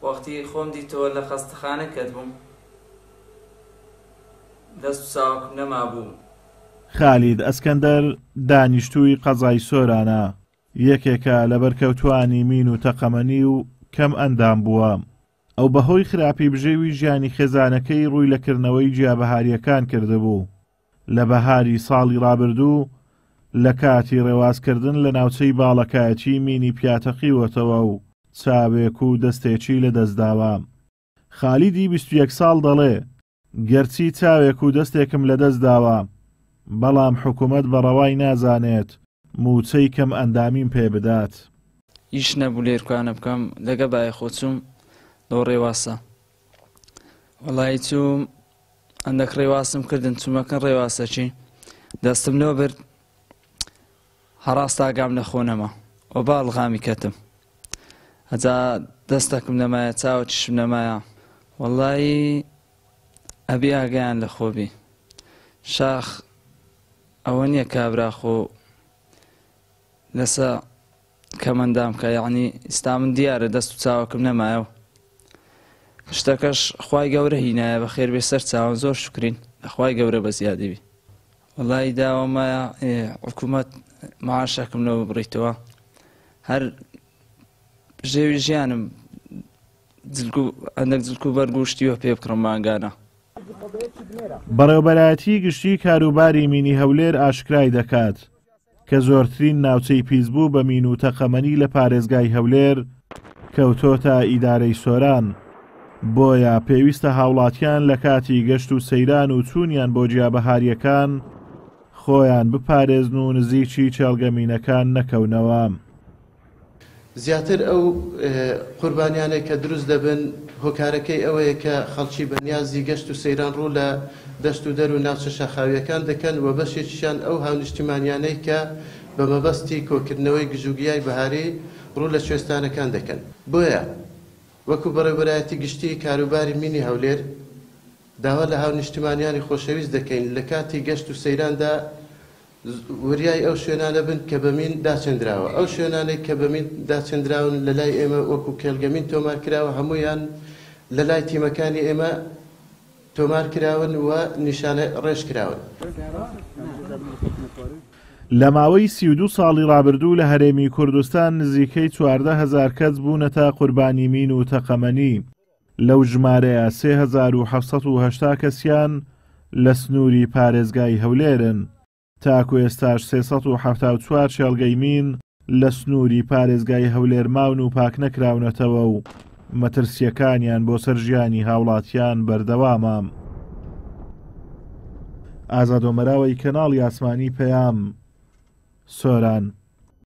وەختی خۆم دیتەوە لە خەستەخانە کە بووم دەست و چاوەکم نەما بوو. خالید ئەسکەندەر دانیشتووی قەزای سۆرانە، یەکێکە لە بەرکەوتوانی مین و تەقەمەنی و کەم ئەندام بووە. ئەو بەهۆی خراپی بژێوی ژیانی خێزانەکەی ڕووی لەکردنەوەی جیابەهاریەکان کردبوو. لە بەهاری ساڵی ڕابردوو لە کاتی ڕێوازکردن لە ناوچەی باڵەکایەتی مینی پیاتەقیوەتەوە و چاوێک و دەستێکی لە دەستداوە. خالیدی 21 ساڵ دەڵێ گەرچی چاوێک و دەستێکم لە دەست داوە، بەڵام حکوومەت بەڕەوای نازانێت موچەی کەم ئەندامیم پێ بدات. ئیش نەبوو لێرکوانە بکەم لەگە بای خۆچوم لەو ڕێواسە. وەڵی چوم ئەندەک ڕێواسم کردن چوومەکەن ڕێواسەچی دەستم لەوە برد هەڕاستاگام لە خۆنەما و باڵغامی کەتم. هەجا دەستەکم نەمایە چاوەکیشم نەمایە. وەڵی ئەبی ئاگیان لە خۆبی شاخ ئەوە نییە کابراخۆ لەسە کەمەندام کە یعنی ئستا من دیارە دەست و چاوەکم نەمایە و شتەکەش خوای گەورە هینایە بە خێر بێ سەر چاوە زۆر شکرین لەخوای گەورە بە زیادیبی. وەڵی داوامایە حکوومەت معاشەکەم لەوە بڕیتەوە هەر ژێوی ژیانم ئەندەک جلکو بەرگوشتیوە پێ بکڕم ماگانە. بەڕێوەبەرایەتی گشتی کاروباری مینی هەولێر ئاشکرای دەکات کە زۆرترین ناوچەی پیسبوو بە مین و تەقەمەنی لە پارێزگای هەولێر کەوتۆتە ئیدارەی سۆران. بۆیە پێویستە هاوڵاتیان لە کاتی گەشت و سەیران و چوونیان بۆ جیابەهاریەکان خۆیان بپارێزن و نزیکی چێڵگەمینەکان نەکەونەوە. زیاتر ئەو قوربانیانێک کە دروست دەبن هۆکارەکەی ئەوەیە کە خەڵکی بەنیازی گەشت و سەیران ڕوو لە دەست و دەر و ناوچە شەخاویەکان دەکەن و بەشێکیشان ئەو هاونیشتیمانیانەی کە بە مەبەستی کۆکردنەوەی گژوگیای بەهاری ڕوو لە کوێستانەکان دەکەن. بۆیە وەکو بەڕێوەبەرایەتی گشتی کاروباری مینی هەولێر داوا لە هاونیشتیمانیانی خۆشەویست دەکەین لە کاتی گەشت و سەیراندا وریای ئەو شوێنانە بن کە بەمین داچێنراوە. ئەو شوێنانەی کە بەمین داچێنراون لە لای ئێمە وەکو کێلگەمین تۆمار کراوە هەمویان لە لای تیمەکانی ئێمە تۆمار کراون و نیشانە ڕێژ کراون. لە ماوەی 32 ساڵی ڕابردوو لە هەرێمی کوردستان نزیکەی 14,000 کەس بوونەتە قوربانی مین و تەقەمەنی. لەو ژمارەیە 3780 کەسیان لە سنووری پارێزگای هەولێرن. تاکو ئێستاش 374 شێڵگەی مین لە سنووری پارێزگای هەولێر ماون و پاک نەکراونەتەوە و مەترسیەکانیان بۆ سەر ژیانی هاوڵاتیان بەردەوامە. ئازاد ئۆمەراوی کەناڵی ئاسمانی پەیام سۆران.